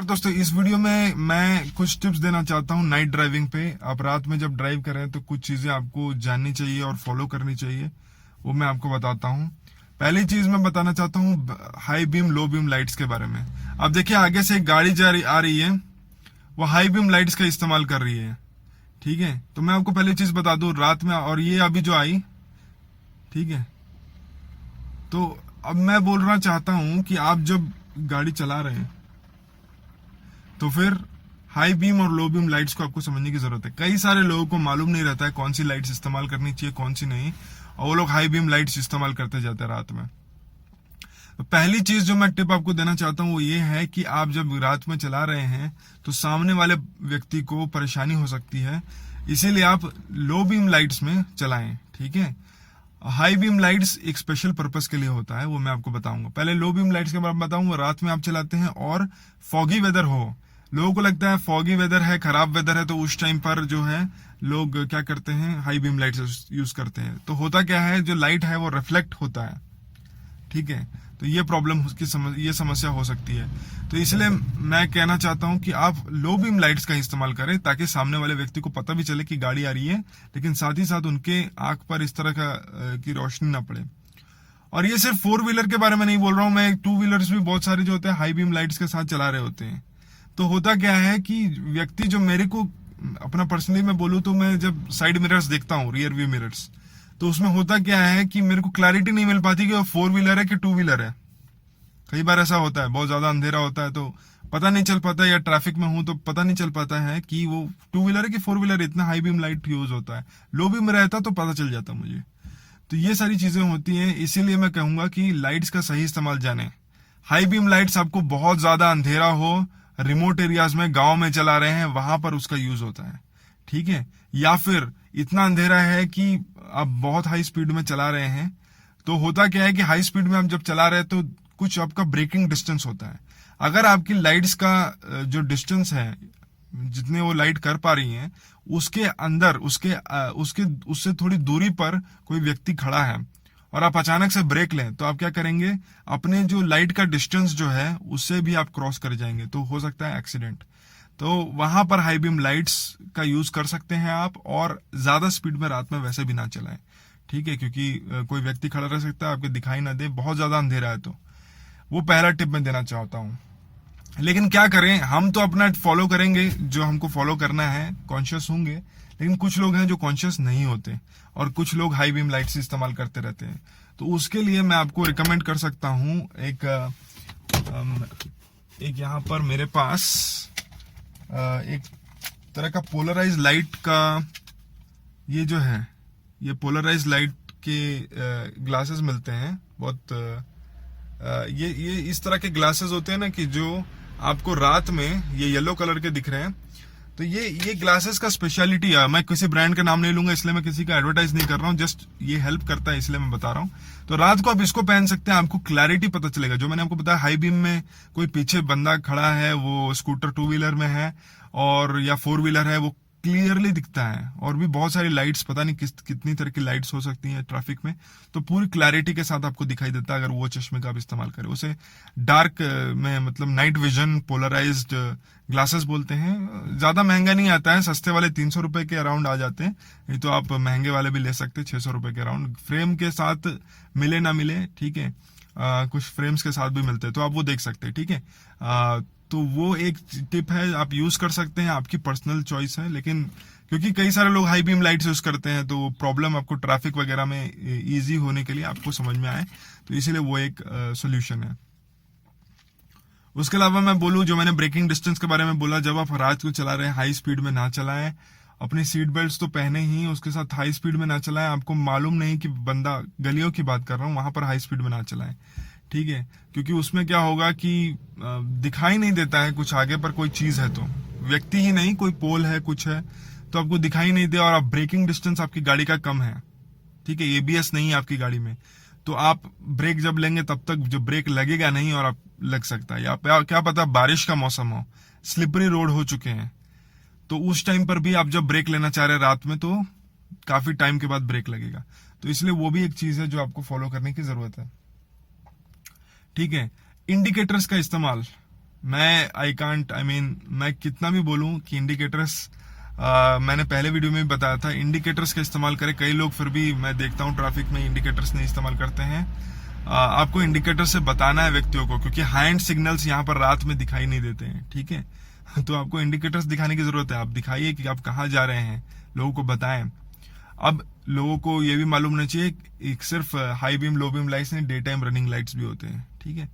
नमस्कार दोस्तों, इस वीडियो में मैं कुछ टिप्स देना चाहता हूँ नाइट ड्राइविंग पे। आप रात में जब ड्राइव करें तो कुछ चीजें आपको जाननी चाहिए और फॉलो करनी चाहिए, वो मैं आपको बताता हूँ। पहली चीज मैं बताना चाहता हूँ high beam low beam lights के बारे में। अब देखिए, आगे से एक गाड़ी आ रही है, वो हाई बीम लाइट्स का इस्तेमाल कर रही है। ठीक है, तो मैं आपको पहली चीज बता दूं रात में, और ये अभी जो आई, ठीक है। तो अब मैं बोलना चाहता हूं कि आप जब गाड़ी चला रहे हैं तो फिर हाई बीम और लो बीम लाइट्स को आपको समझने की जरूरत है। कई सारे लोगों को मालूम नहीं रहता है कौन सी लाइट्स इस्तेमाल करनी चाहिए, कौन सी नहीं, और वो लोग हाई बीम लाइट्स इस्तेमाल करते जाते हैं रात में। तो पहली चीज जो मैं टिप आपको देना चाहता हूँ वो ये है कि आप जब रात में चला रहे हैं तो सामने वाले व्यक्ति को परेशानी हो सकती है, इसीलिए आप लो बीम लाइट्स में चलाएं। ठीक है, हाई बीम लाइट्स एक स्पेशल पर्पस के लिए होता है, वो मैं आपको बताऊंगा। पहले लो बीम लाइट्स के बारे में बताऊंगा। रात में आप चलाते हैं और फॉगी वेदर हो, लोगों को लगता है फॉगी वेदर है, खराब वेदर है, तो उस टाइम पर जो है लोग क्या करते हैं, हाई बीम लाइट्स यूज करते हैं। तो होता क्या है, जो लाइट है वो रिफ्लेक्ट होता है। ठीक है, तो ये प्रॉब्लम ये समस्या हो सकती है। तो इसलिए मैं कहना चाहता हूं कि आप लो बीम लाइट्स का इस्तेमाल करें, ताकि सामने वाले व्यक्ति को पता भी चले कि गाड़ी आ रही है, लेकिन साथ ही साथ उनके आंख पर इस तरह की रोशनी ना पड़े। और ये सिर्फ 4 व्हीलर के बारे में नहीं बोल रहा हूं मैं, 2 व्हीलर्स भी बहुत सारे जो होते हैं हाई बीम लाइट्स के साथ चला रहे होते हैं। तो होता क्या है कि व्यक्ति जो, मेरे को अपना पर्सनली मैं बोलूँ तो, मैं जब साइड मिरर्स देखता हूँ, रियर व्यू मिरर्स, तो उसमें होता क्या है कि मेरे को क्लैरिटी नहीं मिल पाती कि वो 4 व्हीलर है कि 2 व्हीलर है। कई बार ऐसा होता है, बहुत ज्यादा अंधेरा होता है तो पता नहीं चल पाता है, या ट्रैफिक में हूं तो पता नहीं चल पाता है कि वो 2 व्हीलर है कि 4 व्हीलर है। इतना हाई बीम लाइट यूज होता है, लो बीम रहता तो पता चल जाता मुझे। तो ये सारी चीजें होती हैं, इसीलिए मैं कहूंगा कि लाइट्स का सही इस्तेमाल जाने। हाई बीम लाइट्स आपको बहुत ज्यादा अंधेरा हो, रिमोट एरियाज में, गांव में चला रहे हैं, वहां पर उसका यूज होता है। ठीक है, या फिर इतना अंधेरा है कि आप बहुत हाई स्पीड में चला रहे हैं, तो होता क्या है कि हाई स्पीड में आप जब चला रहे हैं तो कुछ आपका ब्रेकिंग डिस्टेंस होता है। अगर आपकी लाइट्स का जो डिस्टेंस है, जितने वो लाइट कर पा रही हैं, उसके अंदर उससे थोड़ी दूरी पर कोई व्यक्ति खड़ा है और आप अचानक से ब्रेक लें, तो आप क्या करेंगे, अपने जो लाइट का डिस्टेंस जो है उससे भी आप क्रॉस कर जाएंगे, तो हो सकता है एक्सीडेंट। तो वहां पर हाई बीम लाइट्स का यूज कर सकते हैं आप, और ज्यादा स्पीड में रात में वैसे भी ना चलाएं। ठीक है, क्योंकि कोई व्यक्ति खड़ा रह सकता है, आपके दिखाई ना दे, बहुत ज्यादा अंधेरा है। तो वो पहला टिप मैं देना चाहता हूँ। लेकिन क्या करें, हम तो अपना फॉलो करेंगे जो हमको फॉलो करना है, कॉन्शियस होंगे, लेकिन कुछ लोग हैं जो कॉन्शियस नहीं होते और कुछ लोग हाई बीम लाइट्स इस्तेमाल करते रहते हैं। तो उसके लिए मैं आपको रिकमेंड कर सकता हूँ, एक यहाँ पर मेरे पास एक तरह का पोलराइज लाइट का, ये जो है, ये पोलराइज लाइट के ग्लासेस मिलते हैं बहुत। ये इस तरह के ग्लासेस होते हैं ना, कि जो आपको रात में, ये येलो कलर के दिख रहे हैं। तो ये ग्लासेस का स्पेशलिटी है, मैं किसी ब्रांड का नाम नहीं लूंगा, इसलिए मैं किसी का एडवर्टाइज नहीं कर रहा हूँ, जस्ट ये हेल्प करता है इसलिए मैं बता रहा हूँ। तो रात को आप इसको पहन सकते हैं, आपको क्लैरिटी पता चलेगा। जो मैंने आपको बताया, हाई बीम में कोई पीछे बंदा खड़ा है, वो स्कूटर 2 व्हीलर में है और या 4 व्हीलर है, वो क्लियरली दिखता है। और भी बहुत सारी लाइट्स, पता नहीं कितनी तरह की लाइट्स हो सकती हैं ट्रैफिक में, तो पूरी क्लैरिटी के साथ आपको दिखाई देता है अगर वो चश्मे का आप इस्तेमाल करें। उसे डार्क में, मतलब नाइट विजन पोलराइज्ड ग्लासेस बोलते हैं। ज्यादा महंगा नहीं आता है, सस्ते वाले 300 रुपए के अराउंड आ जाते हैं, नहीं तो आप महंगे वाले भी ले सकते हैं 600 रुपए के अराउंड, फ्रेम के साथ मिले ना मिले। ठीक है, कुछ फ्रेम्स के साथ भी मिलते हैं, तो आप वो देख सकते हैं। ठीक है, तो वो एक टिप है, आप यूज कर सकते हैं, आपकी पर्सनल चॉइस है। लेकिन क्योंकि कई सारे लोग हाई बीम लाइट्स यूज करते हैं, तो प्रॉब्लम आपको ट्रैफिक वगैरह में इजी होने के लिए आपको समझ में आए, तो इसीलिए वो एक सोल्यूशन है। उसके अलावा मैं बोलूं, जो मैंने ब्रेकिंग डिस्टेंस के बारे में बोला, जब आप रात को चला रहे हैं हाई स्पीड में ना चलाएं, अपनी सीट बेल्ट तो पहने ही, उसके साथ हाई स्पीड में ना चलाएं। आपको मालूम नहीं कि बंदा, गलियों की बात कर रहा हूँ, वहां पर हाई स्पीड में ना चलाएं। ठीक है, क्योंकि उसमें क्या होगा कि दिखाई नहीं देता है कुछ आगे पर कोई चीज है, तो व्यक्ति ही नहीं, कोई पोल है, कुछ है, तो आपको दिखाई नहीं दे, और आप ब्रेकिंग डिस्टेंस आपकी गाड़ी का कम है। ठीक है, एबीएस नहीं है आपकी गाड़ी में, तो आप ब्रेक जब लेंगे तब तक जो ब्रेक लगेगा नहीं, और आप लग सकता है, या क्या पता बारिश का मौसम हो, स्लिपरी रोड हो चुके हैं, तो उस टाइम पर भी आप जब ब्रेक लेना चाह रहे हैं रात में, तो काफी टाइम के बाद ब्रेक लगेगा। तो इसलिए वो भी एक चीज है जो आपको फॉलो करने की जरूरत है। ठीक है, इंडिकेटर्स का इस्तेमाल, मैं कितना भी बोलूं कि इंडिकेटर्स, मैंने पहले वीडियो में भी बताया था, इंडिकेटर्स का इस्तेमाल करें। कई लोग फिर भी मैं देखता हूं ट्रैफिक में इंडिकेटर्स नहीं इस्तेमाल करते हैं। आपको इंडिकेटर से बताना है व्यक्तियों को, क्योंकि हैंड सिग्नल्स यहाँ पर रात में दिखाई नहीं देते हैं, ठीक है। तो आपको इंडिकेटर्स दिखाने की जरूरत है, आप दिखाइए कि आप कहाँ जा रहे हैं, लोगों को बताएं। अब लोगों को ये भी मालूम होना चाहिए, एक सिर्फ high beam low beam lights नहीं, डे टाइम रनिंग लाइट्स भी होते हैं, ठीक है।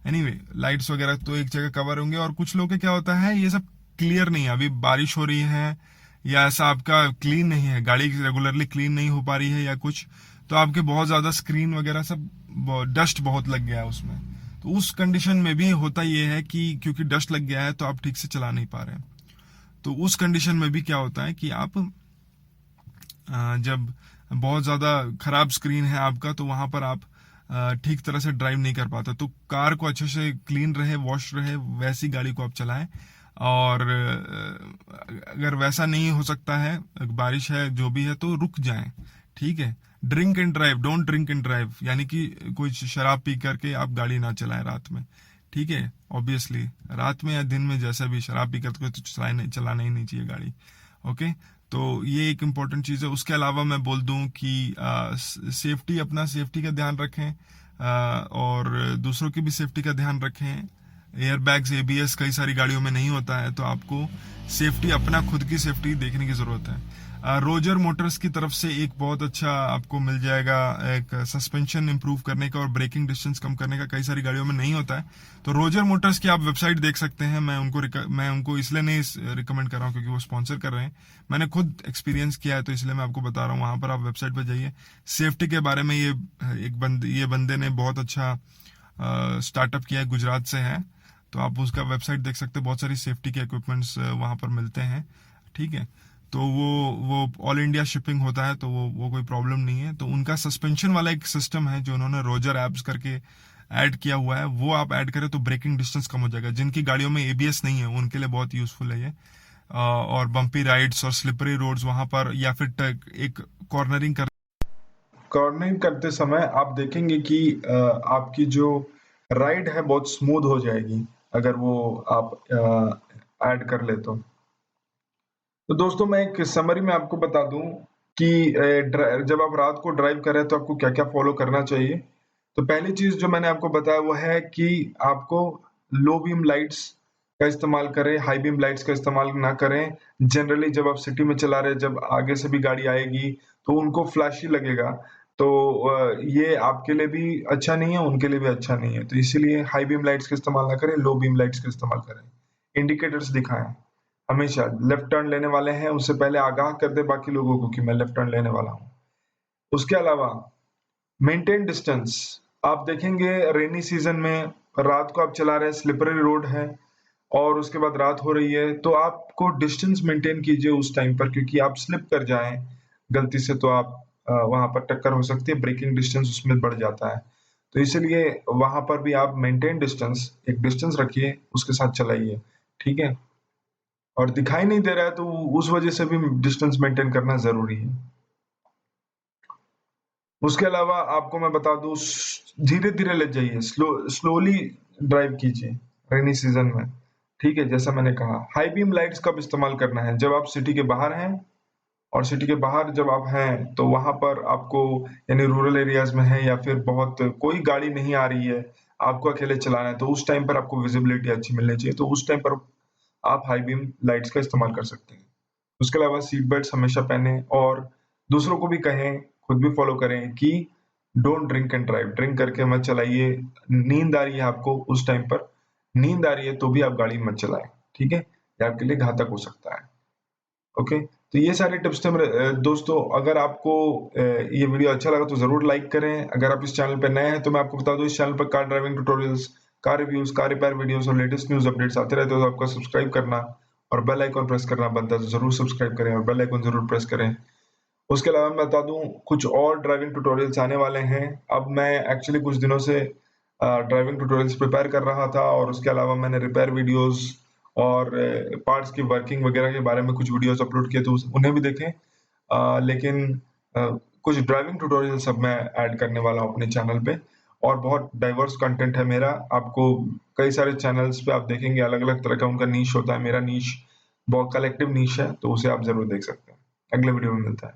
एनीवे, लाइट्स वगैरह तो एक जगह कवर होंगे। और कुछ लोगों के क्या होता है, ये सब क्लियर नहीं है, अभी बारिश हो रही है या ऐसा आपका क्लीन नहीं है, गाड़ी रेगुलरली क्लीन नहीं हो पा रही है या कुछ, तो आपके बहुत ज्यादा स्क्रीन वगैरह सब डस्ट बहुत लग गया है उसमें। तो उस कंडीशन में भी होता ये है कि क्योंकि डस्ट लग गया है तो आप ठीक से चला नहीं पा रहे हैं। तो उस कंडीशन में भी क्या होता है कि आप जब बहुत ज्यादा खराब स्क्रीन है आपका, तो वहां पर आप ठीक तरह से ड्राइव नहीं कर पाते। तो कार को अच्छे से क्लीन रहे, वॉश रहे, वैसी गाड़ी को आप चलाएं। और अगर वैसा नहीं हो सकता है, बारिश है जो भी है, तो रुक जाएं, ठीक है। Drink and drive, don't drink and drive, यानी कि कोई शराब पी करके आप गाड़ी ना चलाएं रात में, ठीक है। ऑब्वियसली रात में या दिन में जैसा भी शराब पी करके तो चलाना ही नहीं चाहिए गाड़ी, ओके। तो ये एक इम्पोर्टेंट चीज है। उसके अलावा मैं बोल दूं कि सेफ्टी, अपना सेफ्टी का ध्यान रखें, और दूसरों की भी सेफ्टी का ध्यान रखें। एयर बैग्स, एबीएस कई सारी गाड़ियों में नहीं होता है, तो आपको सेफ्टी, अपना खुद की सेफ्टी देखने की जरूरत है। रोजर मोटर्स की तरफ से एक बहुत अच्छा आपको मिल जाएगा, एक सस्पेंशन इंप्रूव करने का और ब्रेकिंग डिस्टेंस कम करने का, कई सारी गाड़ियों में नहीं होता है। तो रोजर मोटर्स की आप वेबसाइट देख सकते हैं। मैं उनको इसलिए नहीं रिकमेंड कर रहा हूँ क्योंकि वो स्पॉन्सर कर रहे हैं, मैंने खुद एक्सपीरियंस किया है, तो इसलिए मैं आपको बता रहा हूँ। वहां पर आप वेबसाइट पर जाइए, सेफ्टी के बारे में ये बंदे ने बहुत अच्छा स्टार्टअप किया है, गुजरात से है, तो आप उसका वेबसाइट देख सकते हैं। बहुत सारी सेफ्टी के इक्विपमेंट्स वहां पर मिलते हैं, ठीक है। तो वो ऑल इंडिया शिपिंग होता है, तो वो कोई प्रॉब्लम नहीं है। तो उनका सस्पेंशन वाला एक सिस्टम है जो उन्होंने रोजर एप्स करके ऐड किया हुआ है, वो आप ऐड करें तो ब्रेकिंग डिस्टेंस कम हो जाएगा। जिनकी गाड़ियों में एबीएस नहीं है उनके लिए बहुत यूजफुल है ये। और बम्पी राइड्स और स्लिपरी रोड्स वहां पर, या फिर एक कॉर्नरिंग करते समय आप देखेंगे कि आपकी जो राइड है बहुत स्मूथ हो जाएगी अगर वो आप ऐड कर ले तो दोस्तों मैं एक समरी में आपको बता दूं कि जब आप रात को ड्राइव कर रहे हैं तो आपको क्या क्या फॉलो करना चाहिए। तो पहली चीज जो मैंने आपको बताया वो है कि आपको लो बीम लाइट्स का इस्तेमाल करें, हाई बीम लाइट्स का इस्तेमाल ना करें। जनरली जब आप सिटी में चला रहे हैं, जब आगे से भी गाड़ी आएगी तो उनको फ्लैशी लगेगा, तो ये आपके लिए भी अच्छा नहीं है, उनके लिए भी अच्छा नहीं है। तो इसीलिए हाई बीम लाइट्स का इस्तेमाल ना करें, लो बीम लाइट्स का इस्तेमाल करें। इंडिकेटर्स दिखाएं हमेशा, लेफ्ट टर्न लेने वाले हैं उससे पहले आगाह कर दे बाकी लोगों को कि मैं लेफ्ट टर्न लेने वाला हूं। उसके अलावा मेंटेन डिस्टेंस, आप देखेंगे रेनी सीजन में रात को आप चला रहे हैं, स्लिपरी रोड है और उसके बाद रात हो रही है, तो आपको डिस्टेंस मेंटेन कीजिए उस टाइम पर, क्योंकि आप स्लिप कर जाएं गलती से तो आप वहां पर टक्कर हो सकती है, ब्रेकिंग डिस्टेंस उसमें बढ़ जाता है। तो इसलिए वहां पर भी आप मेंटेन डिस्टेंस, एक डिस्टेंस रखिए, उसके साथ चलाइए, ठीक है। और दिखाई नहीं दे रहा है तो उस वजह से भी डिस्टेंस मेंटेन करना जरूरी है। उसके अलावा आपको मैं बता दूं, धीरे धीरे ले जाइए, स्लोली ड्राइव कीजिए रेनी सीजन में, ठीक है। जैसा मैंने कहा, हाई बीम लाइट्स कब इस्तेमाल करना है, जब आप सिटी के बाहर हैं, और सिटी के बाहर जब आप हैं तो वहां पर आपको, यानी रूरल एरियाज में है या फिर बहुत कोई गाड़ी नहीं आ रही है, आपको अकेले चलाना है, तो उस टाइम पर आपको विजिबिलिटी अच्छी मिलनी चाहिए, तो उस टाइम पर आप हाई बीम लाइट्स का इस्तेमाल कर सकते हैं। उसके अलावा सीट बेल्ट हमेशा पहने और दूसरों को भी कहें, खुद भी फॉलो करें कि don't drink and drive, drink करके मत चलाइए। नींद आ रही है आपको उस टाइम पर, नींद आ रही है तो भी आप गाड़ी मत चलाएं, ठीक है, ये आपके लिए घातक हो सकता है, ओके। तो ये सारे टिप्स थे मेरे दोस्तों। अगर आपको ये वीडियो अच्छा लगा तो जरूर लाइक करें। अगर आप इस चैनल पर नए हैं तो मैं आपको बता दूं, इस चैनल पर car driving tutorials, car reviews, car repair videos और लेटेस्ट न्यूज अपडेट्स आते रहते हैं, तो आपका सब्सक्राइब करना और बेल आइकन प्रेस करना बनता है, तो जरूर सब्सक्राइब करें और बेल आइकन जरूर प्रेस करें। उसके अलावा मैं बता दूं, कुछ और ड्राइविंग ट्यूटोरियल्स आने वाले हैं। अब मैं एक्चुअली कुछ दिनों से ड्राइविंग ट्यूटोरियल्स प्रिपेयर कर रहा था, और उसके अलावा मैंने रिपेयर वीडियोस और पार्ट्स की वर्किंग वगैरह के बारे में कुछ वीडियोस अपलोड किए, तो उन्हें भी देखें। लेकिन कुछ ड्राइविंग ट्यूटोरियल्स अब मैं ऐड करने वाला हूँ अपने चैनल पे, और बहुत डाइवर्स कंटेंट है मेरा। आपको कई सारे चैनल्स पे आप देखेंगे अलग-अलग तरह का उनका नीश होता है। मेरा नीश बहुत कलेक्टिव नीश है, तो उसे आप ज़रूर देख सकते हैं। अगले वीडियो में मिलते हैं।